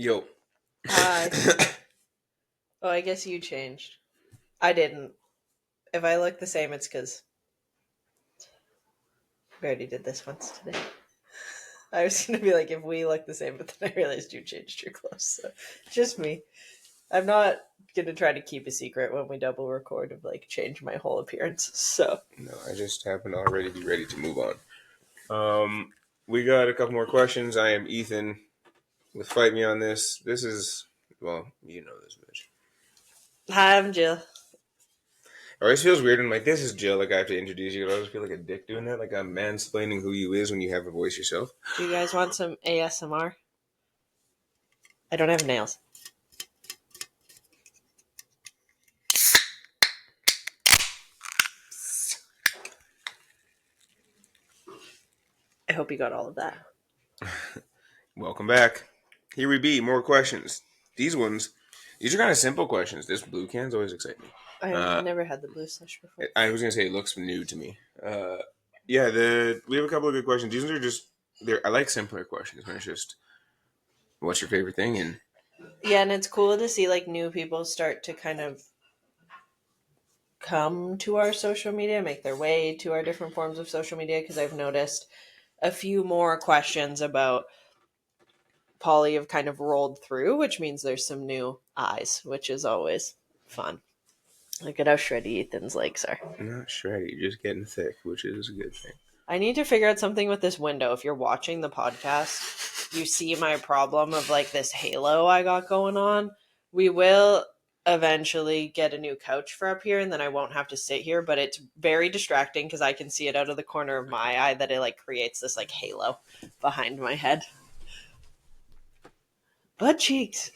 Yo. Hi. Oh, I guess you changed. I didn't. If I look the same, it's because we already did this once today. I was going to be like, if we look the same, but then I realized you changed your clothes. So just me. I'm not going to try to keep a secret when we double record of like change my whole appearance. So No, I just happen to already be ready to move on. We got a couple more questions. I am Ethan with Fight Me on this. This is, well, you know this bitch. hi, I'm Jill. It always feels weird when I'm like, this is Jill, like I have to introduce you. I always feel like a dick doing that, like I'm mansplaining who you is when you have a voice yourself. Do you guys want some ASMR? I don't have nails. I hope you got all of that. Welcome back. Here we be, more questions. These are kind of simple questions. This blue can's always excite me. I've never had the blue slush before. I was gonna say it looks new to me. We have a couple of good questions. These are just I like simpler questions when it's just what's your favorite thing and Yeah, and it's cool to see like new people start to kind of come to our social media, make their way to our different forms of social media, because I've noticed a few more questions about poly have kind of rolled through, which means there's some new eyes, which is always fun. Look at how shreddy Ethan's legs are. not shreddy, just getting thick, which is a good thing. I need to figure out something with this window. If you're watching the podcast, you see my problem of like this halo I got going on. We will eventually get a new couch for up here and then I won't have to sit here, but it's very distracting because I can see it out of the corner of my eye that it like creates this like halo behind my head. Butt cheeks.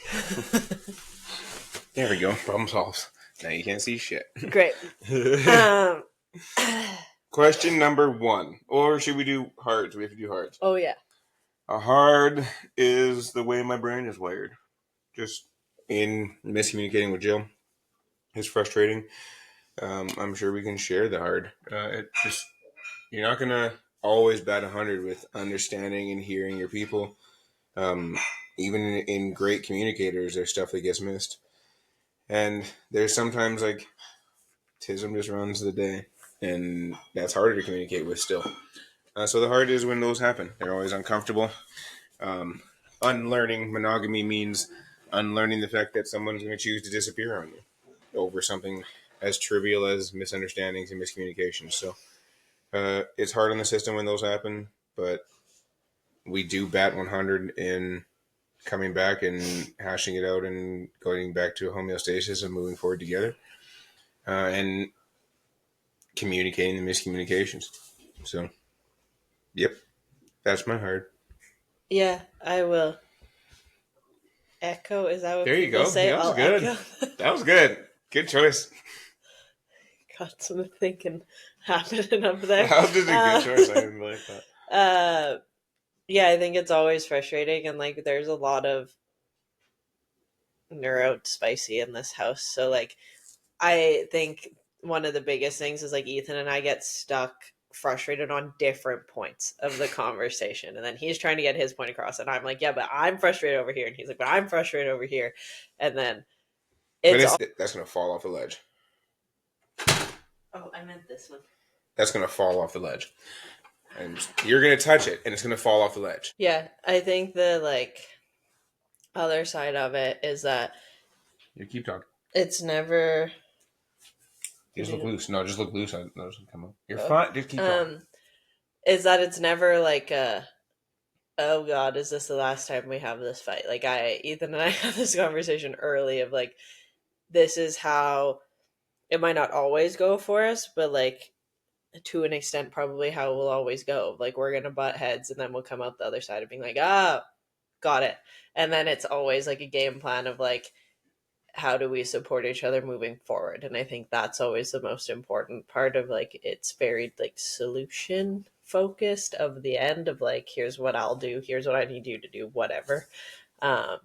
There we go. Problem solved. Now you can't see shit. Great. Question number 1. Or should we do hards? We have to do hards. Oh, yeah. A hard is the way my brain is wired. Just in miscommunicating with Jill. It's frustrating. I'm sure we can share the hard. You're not gonna always bat 100 with understanding and hearing your people. Even in great communicators, there's stuff that gets missed, and there's sometimes like tism just runs the day, and that's harder to communicate with still. So the hard is when those happen. They're always uncomfortable. Unlearning monogamy means unlearning the fact that someone's going to choose to disappear on you over something as trivial as misunderstandings and miscommunications. So it's hard on the system when those happen, but we do bat 100 in coming back and hashing it out and going back to homeostasis and moving forward together and communicating the miscommunications. So, yep, that's my hard. Yeah, I will. Echo, is that what There you people go. say? That was I'll good. echo. That was good. Good choice. Got some thinking happening up there. That was just a good choice. I didn't like that. Yeah, I think it's always frustrating, and like there's a lot of neuro spicy in this house. So like I think one of the biggest things is like Ethan and I get stuck frustrated on different points of the conversation, and then he's trying to get his point across and I'm like, yeah, but I'm frustrated over here, and he's like, but I'm frustrated over here, and then That's gonna fall off the ledge. Oh, I meant this one. That's gonna fall off the ledge, and you're gonna touch it, and it's gonna fall off the ledge. Yeah, I think the like other side of it is that You keep talking. it's never. Just look loose. No, just look loose. No, just come up. You're fine. Just keep talking. Is that it's never like a, oh God, is this the last time we have this fight? Like Ethan and I had this conversation early of like, this is how it might not always go for us, but like to an extent, probably how it will always go. Like we're going to butt heads and then we'll come out the other side of being like, got it. And then it's always like a game plan of like, how do we support each other moving forward? And I think that's always the most important part of like, it's very like solution focused of the end of like, here's what I'll do, here's what I need you to do, whatever. Yeah,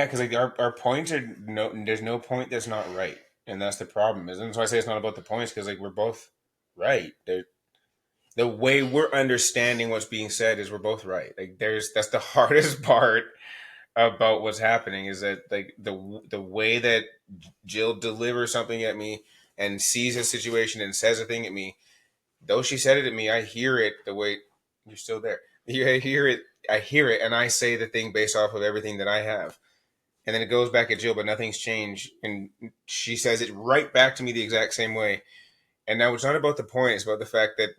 because like our points are there's no point that's not right, and that's the problem. Isn't so I say it's not about the points because like we're both right. The way we're understanding what's being said is we're both right. Like that's the hardest part about what's happening is that like the way that Jill delivers something at me and sees a situation and says a thing at me, though she said it at me, I hear it the way you're still there. I hear it. I hear it, and I say the thing based off of everything that I have, and then it goes back at Jill, but nothing's changed, and she says it right back to me the exact same way. And now it's not about the point; it's about the fact that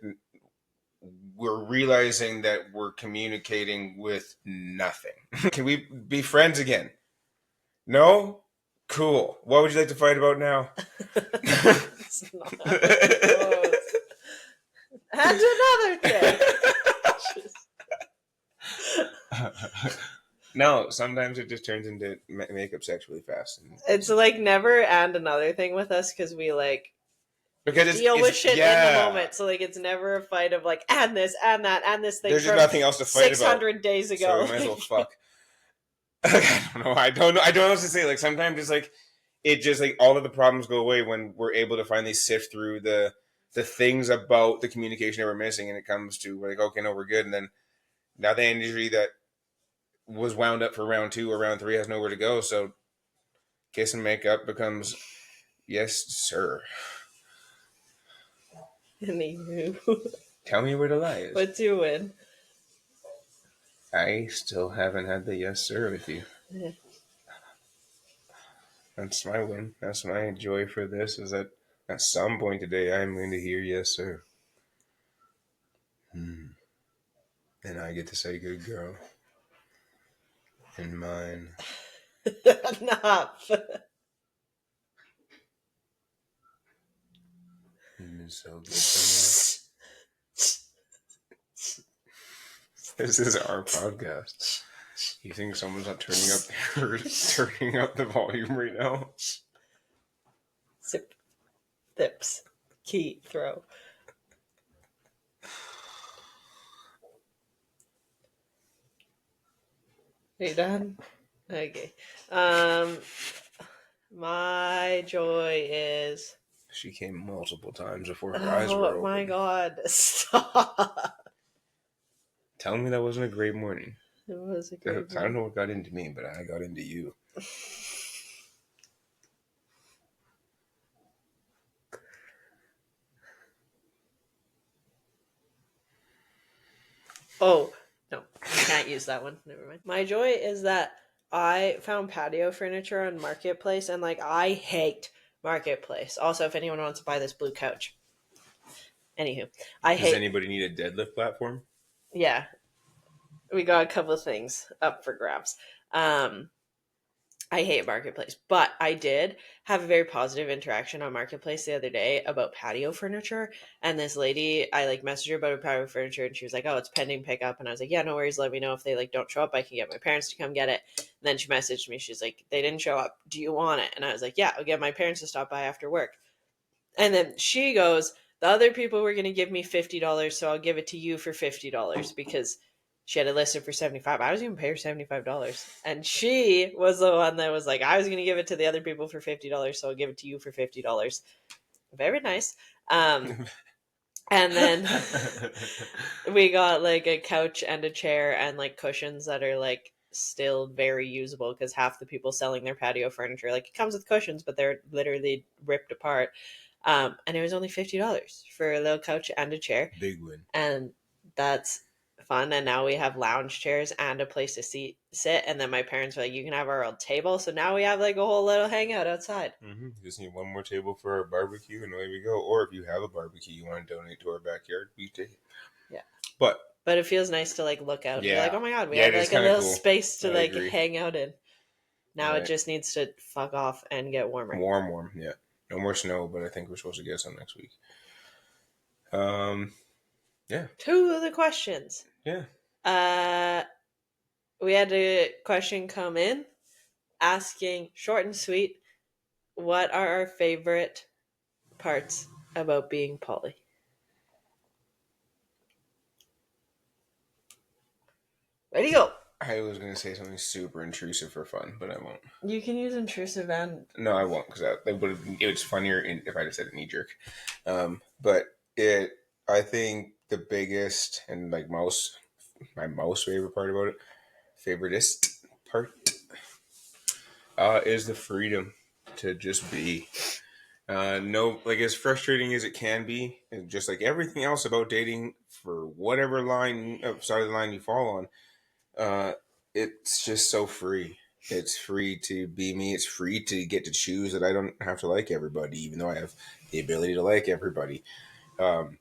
we're realizing that we're communicating with nothing. Can we be friends again? No? Cool. What would you like to fight about now? It's not close. And another thing. No, sometimes it just turns into makeup sex really fast. It's like never and another thing with us because we like Because deal with shit in the yeah. moment. So like it's never a fight of like and this and that and this thing. There's just nothing else to fight 600 about. days ago. So we might as well fuck. I don't know. I don't know what to say. Like sometimes it's like it just like all of the problems go away when we're able to finally sift through the things about the communication that we're missing, and it comes to we're like, okay, no, we're good, and then now the energy that was wound up for round 2 or round 3 has nowhere to go. So kiss and make up becomes yes, sir. Anywho. Tell me where the lie is. What's your win? I still haven't had the yes, sir with you. Yeah. That's my win. That's my joy for this is that at some point today I'm going to hear yes, sir. And I get to say good girl. And mine. Enough. You've been so good to me. This is our podcast. You think someone's not turning up the volume right now? Zip. Thips. Key. Throw. Are you done? Okay. My joy is. She came multiple times before her eyes were open. Oh my god! Stop. Tell me that wasn't a great morning. It was a great morning. I don't know what got into me, but I got into you. Oh, no. I can't use that one. Never mind. My joy is that I found patio furniture on Marketplace, and like I hate Marketplace. Also, if anyone wants to buy this blue couch. Anywho, Does anybody need a deadlift platform? Yeah. We got a couple of things up for grabs. I hate Marketplace, but I did have a very positive interaction on Marketplace the other day about patio furniture. And this lady, I like messaged her about her patio furniture, and she was like, "Oh, it's pending pickup." And I was like, "Yeah, no worries. Let me know if they like don't show up. I can get my parents to come get it." And then she messaged me. She's like, "They didn't show up. Do you want it?" And I was like, "Yeah, I'll get my parents to stop by after work." And then she goes, "The other people were going to give me $50, so I'll give it to you for $50 because." She had it listed for $75. I was going to pay her $75. And she was the one that was like, I was going to give it to the other people for $50, so I'll give it to you for $50. Very nice. And then we got like a couch and a chair and like cushions that are like still very usable because half the people selling their patio furniture, like it comes with cushions, but they're literally ripped apart. And it was only $50 for a little couch and a chair. Big win. And that's fun. And now we have lounge chairs and a place to sit. And then my parents were like, "You can have our old table." So now we have like a whole little hangout outside. Just need one more table for our barbecue, and away we go. Or if you have a barbecue you want to donate to our backyard, we take it. Yeah. But it feels nice to like look out and be like, "Oh my god, we have like a little cool space to like hang out in." Now it just needs to fuck off and get warmer. Warm, yeah. No more snow, but I think we're supposed to get some next week. Yeah. 2 of the questions. Yeah. We had a question come in asking, short and sweet, what are our favorite parts about being poly? Ready to go. I was going to say something super intrusive for fun, but I won't. You can use intrusive and... No, I won't, because it was funnier if I just said it knee-jerk. But I think the biggest and like my most favorite part about it, favoritist part is the freedom to just be. No, like as frustrating as it can be, and just like everything else about dating, for whatever side of the line you fall on, uh, it's just so free. It's free to be me. It's free to get to choose that I don't have to like everybody, even though I have the ability to like everybody. Um,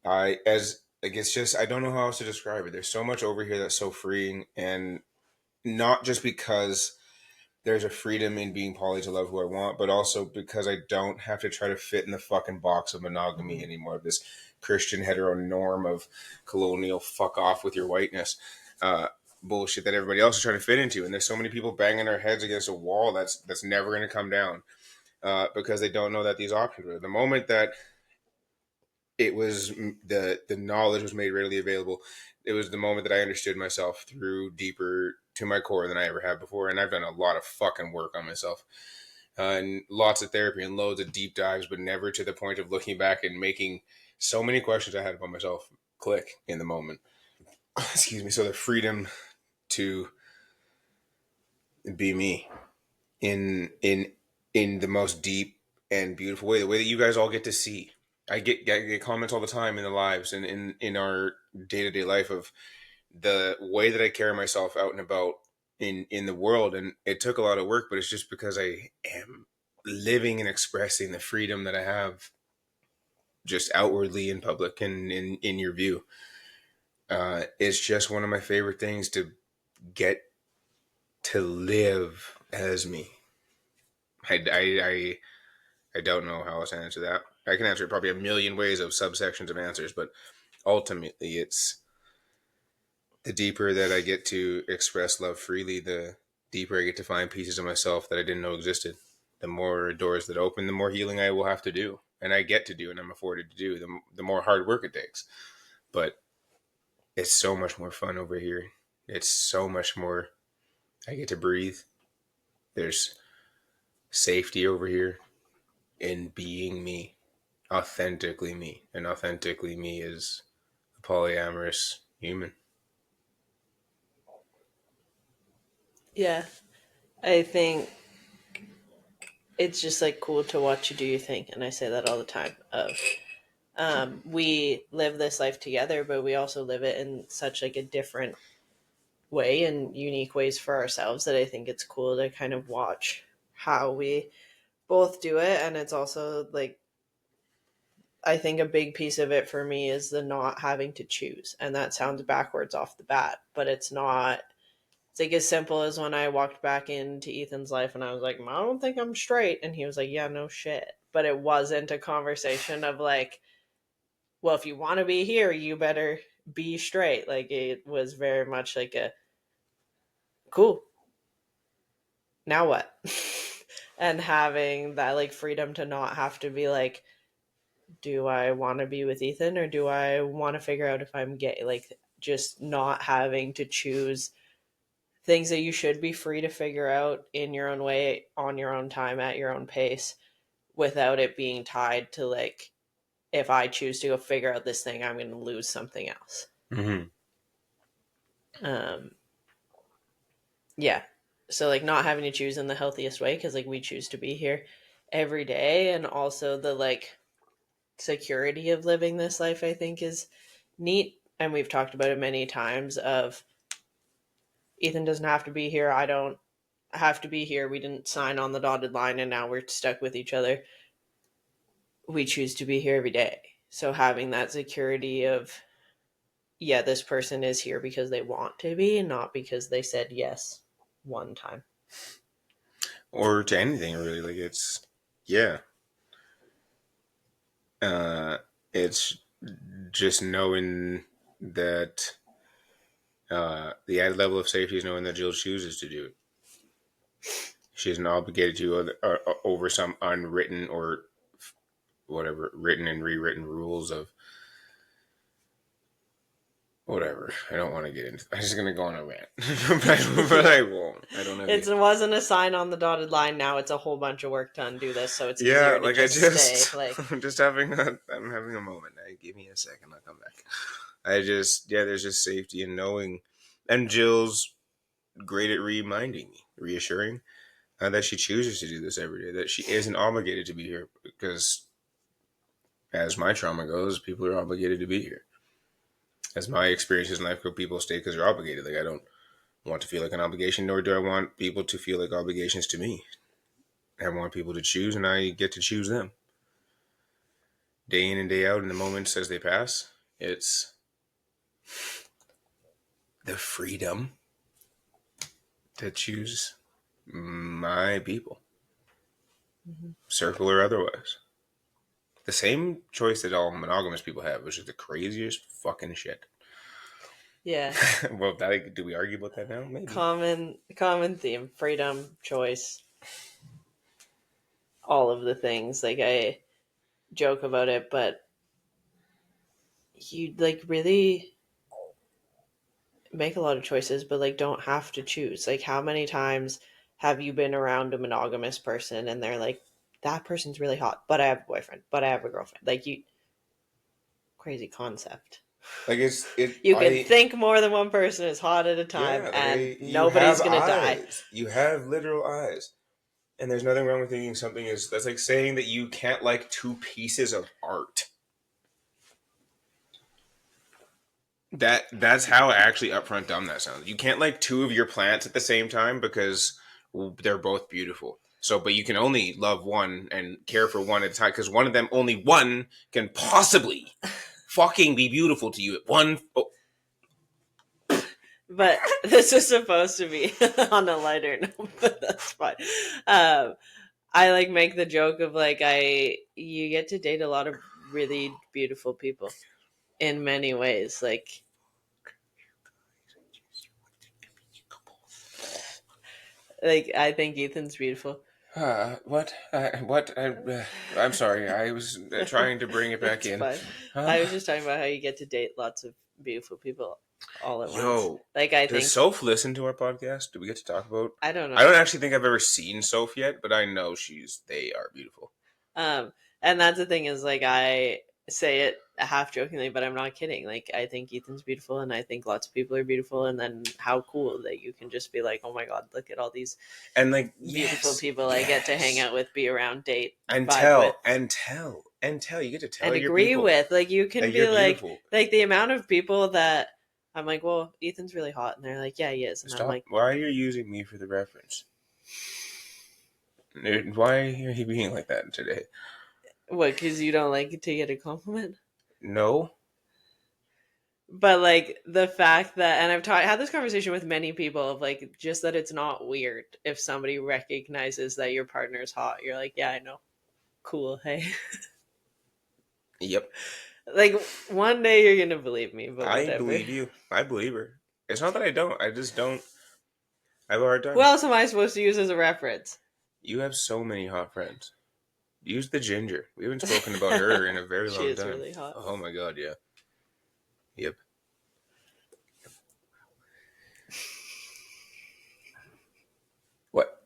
I as like it's just I don't know how else to describe it. There's so much over here that's so freeing, and not just because there's a freedom in being poly to love who I want, but also because I don't have to try to fit in the fucking box of monogamy anymore. This Christian hetero norm of colonial fuck off with your whiteness uh, bullshit that everybody else is trying to fit into. And there's so many people banging their heads against a wall that's never going to come down because they don't know that these options are. The moment that it was the knowledge was made readily available, it was the moment that I understood myself through deeper to my core than I ever have before. And I've done a lot of fucking work on myself and lots of therapy and loads of deep dives, but never to the point of looking back and making so many questions I had about myself click in the moment. Excuse me. So the freedom to be me in in the most deep and beautiful way, the way that you guys all get to see. I get comments all the time in the lives and in our day-to-day life of the way that I carry myself out and about in the world. And it took a lot of work, but it's just because I am living and expressing the freedom that I have just outwardly in public and in your view. It's just one of my favorite things to get to live as me. I don't know how else to answer that. I can answer it probably a million ways of subsections of answers, but ultimately it's the deeper that I get to express love freely, the deeper I get to find pieces of myself that I didn't know existed. The more doors that open, the more healing I will have to do. And I get to do, and I'm afforded to do, the more hard work it takes. But it's so much more fun over here. It's so much more, I get to breathe. There's safety over here in being me, authentically me. And authentically me is a polyamorous human. Yeah. I think it's just like cool to watch you do your thing, and I say that all the time. We live this life together, but we also live it in such like a different way and unique ways for ourselves that I think it's cool to kind of watch how we both do it. And it's also like, I think a big piece of it for me is the not having to choose. And that sounds backwards off the bat, but it's not. It's like as simple as when I walked back into Ethan's life and I was like, I don't think I'm straight. And he was like, yeah, no shit. But it wasn't a conversation of like, well, if you want to be here, you better be straight. Like it was very much like a cool, now what? And having that like freedom to not have to be like, do I want to be with Ethan or do I want to figure out if I'm gay? Like just not having to choose things that you should be free to figure out in your own way, on your own time, at your own pace, without it being tied to like, if I choose to go figure out this thing, I'm going to lose something else. Mm-hmm. Um, yeah. So like not having to choose in the healthiest way because like we choose to be here every day, and also the like security of living this life I think is neat. And we've talked about it many times of Ethan doesn't have to be here, I don't have to be here, we didn't sign on the dotted line and now we're stuck with each other. We choose to be here every day. So having that security of, yeah, this person is here because they want to be, not because they said yes one time. Or to anything really. Like yeah. Uh, it's just knowing that the added level of safety is knowing that Jill chooses to do it. She isn't obligated to over some unwritten or whatever written and rewritten rules of whatever. I don't want to get into. I'm just gonna go on a rant, but I won't. I don't have It wasn't a sign on the dotted line. Now it's a whole bunch of work to undo this, so it's Yeah, easier to like I just just, stay. Like, I'm just I'm having a moment. Give me a second. I'll come back. Yeah, there's just safety in knowing, and Jill's. great at reminding me, reassuring that she chooses to do this every day, that she isn't obligated to be here because, as my trauma goes, people are obligated to be here. As my experiences in life go, people stay because they're obligated. Like, I don't want to feel like an obligation, nor do I want people to feel like obligations to me. I want people to choose, and I get to choose them. Day in and day out, in the moments as they pass, it's the freedom to choose my people, circle or otherwise. The same choice that all monogamous people have, which is the craziest fucking shit. Yeah. Well, do we argue about that now? Maybe. Common theme: freedom, choice, all of the things. Like, I joke about it, but you like really make a lot of choices, but like don't have to choose. Like, how many times have you been around a monogamous person and they're like, that person's really hot, but I have a boyfriend, but I have a girlfriend. Like, you crazy concept. Like, You can think more than one person is hot at a time, yeah, and you nobody's have gonna die. eyes. You have literal eyes. And there's nothing wrong with thinking something is, that's like saying that you can't like two pieces of art. That's how actually upfront dumb that sounds. You can't like two of your plants at the same time because they're both beautiful. So, but you can only love one and care for one at a time because one of them, only one, can possibly fucking be beautiful to you at one. Oh. But this is supposed to be on a lighter note, but that's fine. I like make the joke of like, you get to date a lot of really beautiful people in many ways. Like, I think Ethan's beautiful. What? I'm sorry. I was trying to bring it back in. Fine. I was just talking about how you get to date lots of beautiful people all at once. Yo, Like, I think does Soph listen to our podcast? Do we get to talk about? I don't know. I don't actually think I've ever seen Soph yet, but I know they are beautiful. And that's the thing is, like, I say it half jokingly, but I'm not kidding. Like, I think Ethan's beautiful, and I think lots of people are beautiful, and then how cool that you can just be like, oh my god, look at all these and like beautiful people I get to hang out with, be around, date, and vibe tell with, and tell and tell. You get to tell and your agree people with. Like, you can that be you're like beautiful. the amount of people that I'm like, well, Ethan's really hot, and they're like, yeah, he is, and Stop. I'm like, why are you using me for the reference? Why are you being like that today? what? Because you don't like to get a compliment? No. But like the fact that, and had this conversation with many people of like, just that it's not weird if somebody recognizes that your partner's hot. You're like, yeah, I know, cool, hey. Yep. Like, one day you're gonna believe me, but I whatever. believe you. I believe her. It's not that I don't. I just don't. I have a hard time. Who else am I supposed to use as a reference? You have so many hot friends. Use the ginger. We haven't spoken about her in a very long time. She is really hot. Oh my god, yeah. Yep. What?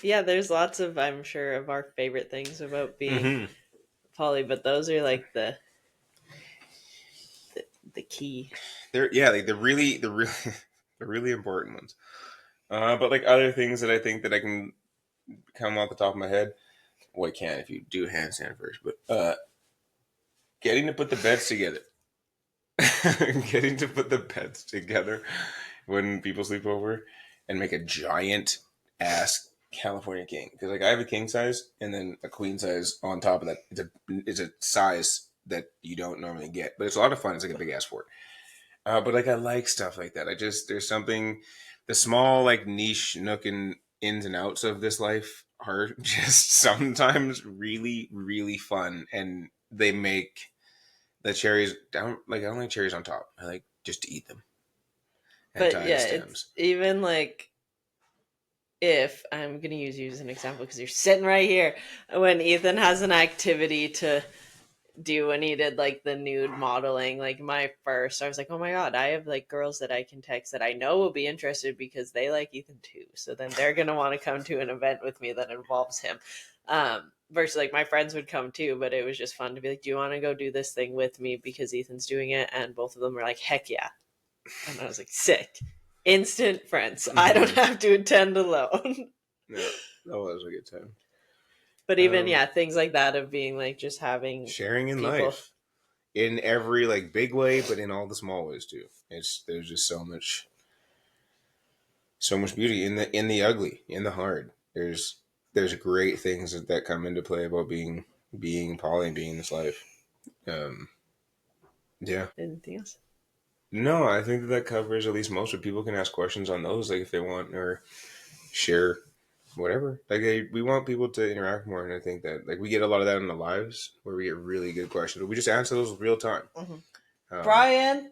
Yeah, there's lots of, I'm sure, of our favorite things about being poly, but those are like the key. They're like the really the really important ones. But like other things that I think that I can come off the top of my head. Well, I can if you do handstand first, but getting to put the beds together. Getting to put the beds together when people sleep over and make a giant ass California king. Because like I have a king size and then a queen size on top of that. It's a size that you don't normally get, but it's a lot of fun. It's like a big ass fort. But like I like stuff like that. There's something, the small like niche nook and ins and outs of this life are just sometimes really really fun, and they make the cherries down. Like I don't like cherries on top. I like just to eat them. And but yeah, it's even like, if I'm gonna use you as an example because you're sitting right here, when Ethan has an activity to do when he did like the nude modeling, like my first, I was like, oh my god, I have like girls that I can text that I know will be interested because they like Ethan too, so then they're gonna want to come to an event with me that involves him. Versus like my friends would come too, but it was just fun to be like, do you want to go do this thing with me because Ethan's doing it? And both of them were like, heck yeah. And I was like, sick. Instant friends. I don't have to attend alone. Yeah, that was a good time. But even, things like that of being like just having sharing in people. life in every like big way, but in all the small ways too. There's just so much beauty in the ugly, in the hard. There's great things that come into play about being poly and being in this life. Yeah. Anything else? No, I think that covers at least most of it. People can ask questions on those, like if they want, or share whatever. Like we want people to interact more, and I think that like we get a lot of that in the lives where we get really good questions. We just answer those real time. Mm-hmm. Brian,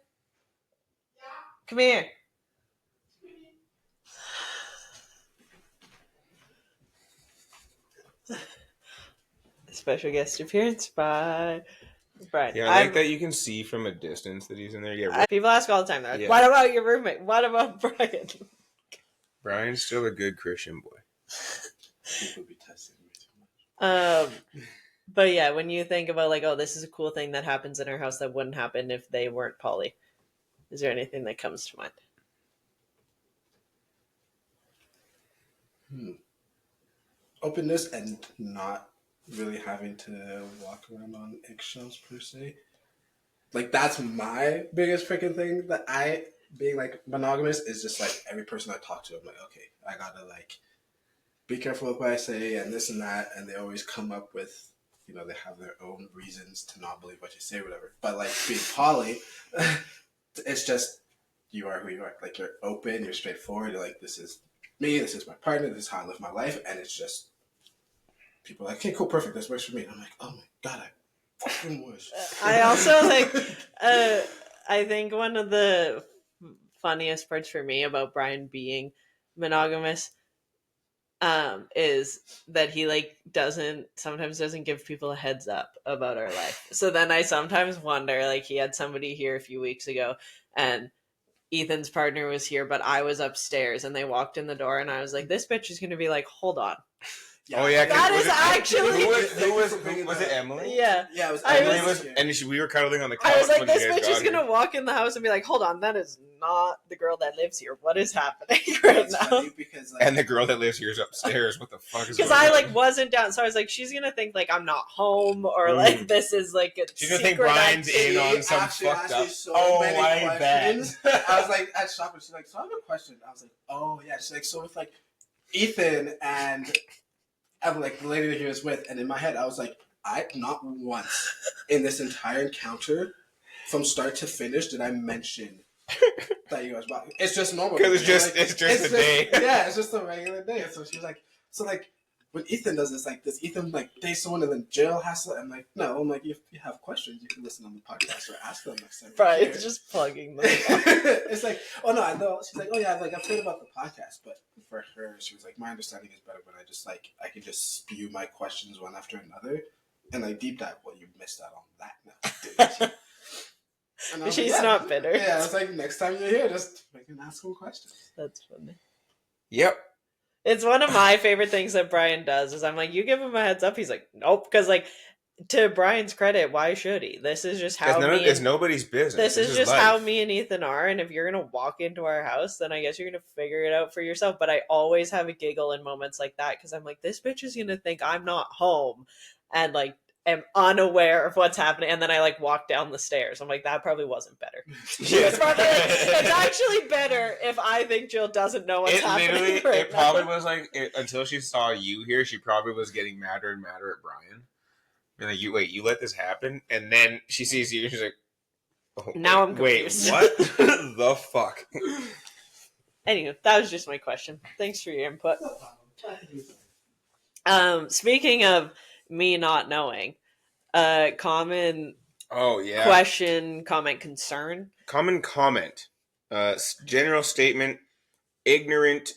come here. Special guest appearance by Brian. Yeah, I like that you can see from a distance that he's in there. Yeah, people ask all the time. They're like, "What about your roommate? What about Brian?" Brian's still a good Christian boy. People be testing me too much. But yeah, when you think about like, oh, this is a cool thing that happens in our house that wouldn't happen if they weren't poly, is there anything that comes to mind? Openness and not really having to walk around on eggshells per se. Like that's my biggest freaking thing. That I being like monogamous is just like every person I talk to, I'm like, okay, I gotta like be careful with what I say and this and that, and they always come up with, you know, they have their own reasons to not believe what you say, or whatever. But like being poly, it's just you are who you are. Like you're open, you're straightforward. You're like, this is me, this is my partner, this is how I live my life, and it's just people are like, okay, cool, perfect, this works for me. And I'm like, oh my god, I fucking wish. I also like, I think one of the funniest parts for me about Brian being monogamous is that he like sometimes doesn't give people a heads up about our life. So then I sometimes wonder, like he had somebody here a few weeks ago and Ethan's partner was here, but I was upstairs and they walked in the door and I was like, this bitch is going to be like, hold on. Yeah, oh yeah, that is actually who was it? Emily? Yeah, it was Emily. And we were cuddling on the couch. I was like, this bitch is gonna walk in the house and be like, hold on, that is not the girl that lives here. What is happening right now? Because, like, and the girl that lives here is upstairs. What the fuck is? Because I like wasn't down, so I was like, she's gonna think like I'm not home or like this is like a. She's gonna think Brian's in on some fucked up. I bet. I was like at shop and she's like, so I have a question. I was like, oh yeah. She's like, so with like Ethan and. I'm like the lady that he was with, and in my head, I was like, I not once in this entire encounter, from start to finish, did I mention that you guys bought. It's just normal because it's just a day. Yeah, it's just a regular day. So she's like, when Ethan does this, like, does Ethan like date someone and then Jill has to? I'm like, no. I'm like, if you have questions, you can listen on the podcast or ask them next time. Right, it's just plugging them. It's like, oh no, I know. She's like, oh yeah, like I've heard about the podcast, but for her, she was like, my understanding is better when I just like I can just spew my questions one after another, and like deep dive. Well, you missed out on that now. Didn't you? She's not bitter. Yeah, it's like next time you're here, just fucking ask some questions. That's funny. Yep. It's one of my favorite things that Brian does is I'm like, you give him a heads up. He's like, nope. Because like, to Brian's credit, why should he? This is just how it's nobody's business. This is just life. How me and Ethan are. And if you're going to walk into our house, then I guess you're going to figure it out for yourself. But I always have a giggle in moments like that because I'm like, this bitch is going to think I'm not home and like am unaware of what's happening. And then I like walk down the stairs. I'm like, that probably wasn't better. It's actually better if I think Jill doesn't know what's happening. It probably was like, until she saw you here, she probably was getting madder and madder at Brian. And like, you let this happen? And then she sees you and she's like, oh, now I'm confused. Wait, what? The fuck? Anyway, that was just my question. Thanks for your input. Speaking of me not knowing, common question, comment, concern. Common comment. General statement, ignorant,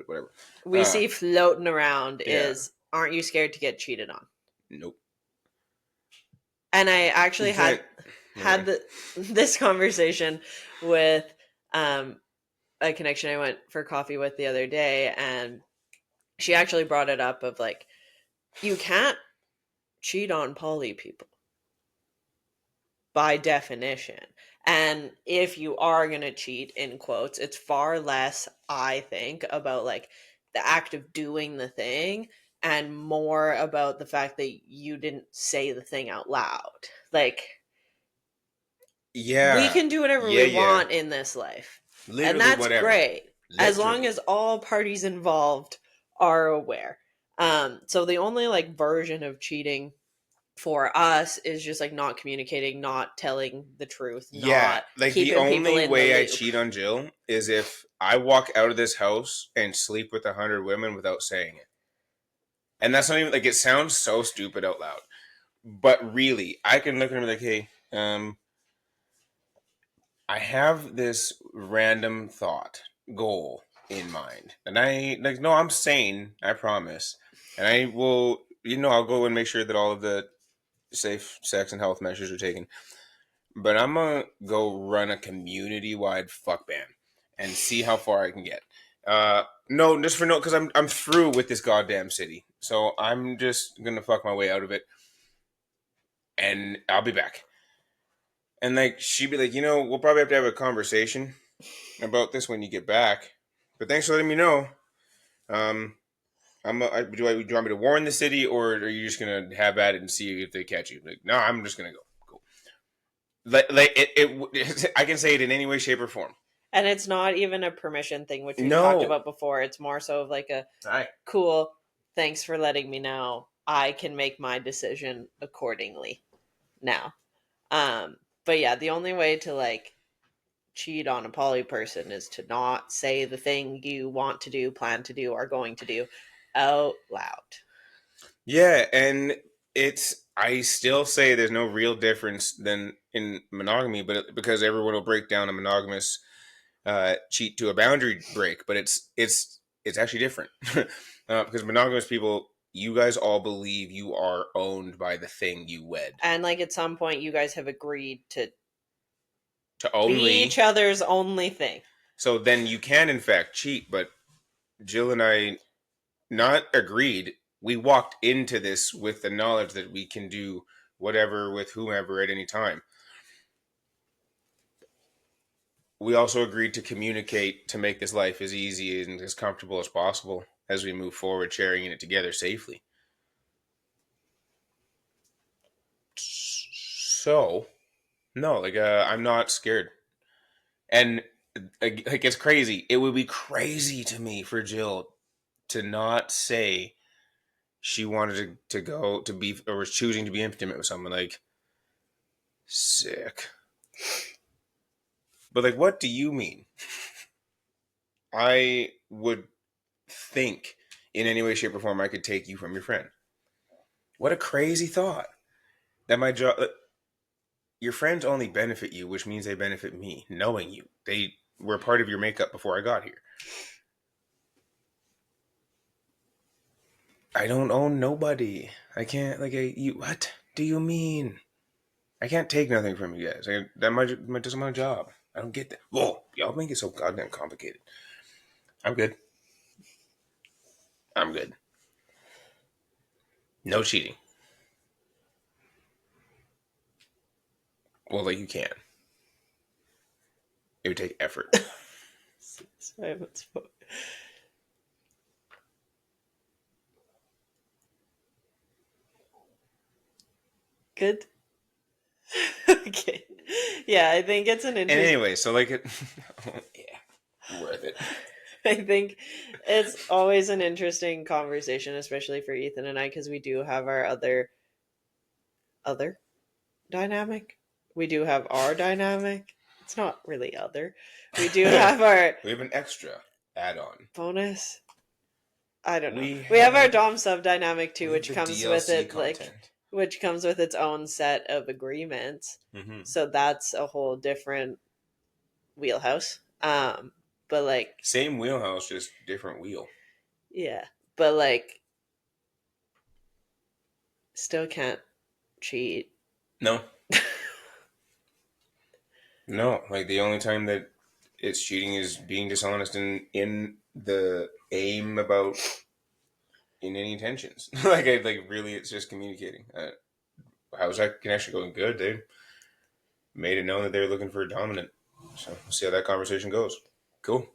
whatever. We see floating around is, aren't you scared to get cheated on? Nope. And I actually had this conversation with a connection I went for coffee with the other day, and she actually brought it up of like, you can't cheat on poly people. by definition. And if you are going to cheat, in quotes, it's far less, I think, about like the act of doing the thing and more about the fact that you didn't say the thing out loud. Like, we Yeah. can do whatever we want in this life. And Literally that's whatever. great. As long Literally. as all parties involved are aware. So the only like version of cheating for us is just like not communicating, not telling the truth, Yeah, not like the keeping people only in the way I loop. cheat on Jill is if I walk out of this house and sleep with 100 women without saying it. And that's not even like, it sounds so stupid out loud. But really, I can look at her and be like, hey, I have this random thought, goal in mind. And I, like, no, I'm sane, I promise. And I will, I'll go and make sure that all of the safe sex and health measures are taken. But I'm gonna go run a community-wide fuck ban and see how far I can get. No, just for no, because I'm through with this goddamn city. So I'm just gonna fuck my way out of it, and I'll be back. And like she'd be like, we'll probably have to have a conversation about this when you get back. But thanks for letting me know. Um, do you want me to warn the city, or are you just gonna have at it and see if they catch you? Like, no, I'm just gonna go. Cool. Like I can say it in any way, shape, or form. And it's not even a permission thing, which we've talked No. about before. It's more so of like a Hi. cool, thanks for letting me know. I can make my decision accordingly now. But yeah, the only way to like cheat on a poly person is to not say the thing you want to do, plan to do, are going to do out loud. Yeah, and I still say there's no real difference than in monogamy, but because everyone will break down a monogamous cheat to a boundary break, but it's actually different because monogamous people, you guys all believe you are owned by the thing you wed, And like at some point, you guys have agreed to to be only. each other's only thing. So then you can in fact cheat, but Jill and I not agreed. We walked into this with the knowledge that we can do whatever with whomever at any time. We also agreed to communicate to make this life as easy and as comfortable as possible as we move forward, sharing in it together safely. So, no, like I'm not scared. And like it's crazy. It would be crazy to me for Jill to not say she wanted to go to be or was choosing to be intimate with someone. Like, sick. But like, what do you mean? I would think in any way, shape, or form I could take you from your friend. What a crazy thought. That my job, your friends only benefit you, which means they benefit me, knowing you. They were part of your makeup before I got here. I don't own nobody. I can't, what do you mean? I can't take nothing from you guys. That just my job. I don't get that. Whoa, y'all make it so goddamn complicated. I'm good. I'm good. No cheating. Well, like you can. It would take effort. Sorry, I haven't spoken. Good. Okay. Yeah, I think it's an And interesting. anyway, so like it, yeah, worth it. I think it's always an interesting conversation, especially for Ethan and I, because we do have our other dynamic. We do have our dynamic. It's not really other. We do have our We have an extra add-on. bonus. I don't know. We We have our have Dom sub dynamic too, we have which the comes with DLC it content. which comes with its own set of agreements. Mm-hmm. So that's a whole different wheelhouse. But like Same wheelhouse, just different wheel. yeah, but like still can't cheat. No, no. Like the only time that it's cheating is being dishonest in the aim about in any intentions. Like really, it's just communicating. How's that connection going? Good, dude. made it known that they were looking for a dominant. So we'll see how that conversation goes. Cool.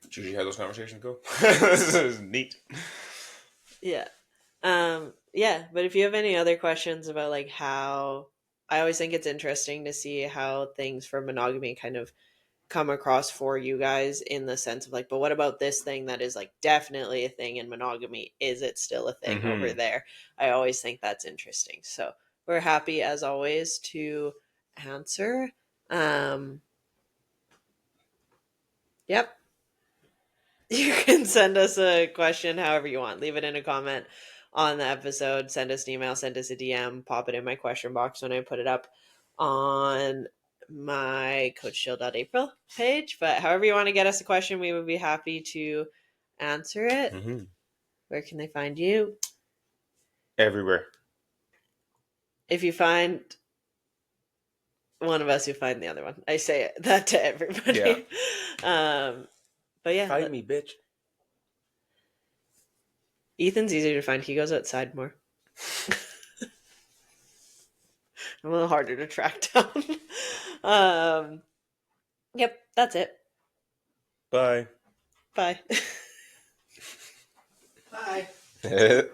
It's usually how those conversations go. This is neat. Yeah. Yeah, but if you have any other questions about like how, I always think it's interesting to see how things for monogamy kind of come across for you guys, in the sense of like, but what about this thing that is like definitely a thing in monogamy? Is it still a thing over there? I always think that's interesting. So we're happy as always to answer. Yep. You can send us a question however you want. Leave it in a comment on the episode. Send us an email, send us a DM, pop it in my question box when I put it up on my coachchill.april page. But however you want to get us a question, we would be happy to answer it. Mm-hmm. Where can they find you? Everywhere. If you find one of us, you find the other one. I say that to everybody. Yeah. But yeah. Fight me, bitch. Ethan's easier to find. He goes outside more. I'm a little harder to track down. Yep, that's it. Bye. Bye. Bye.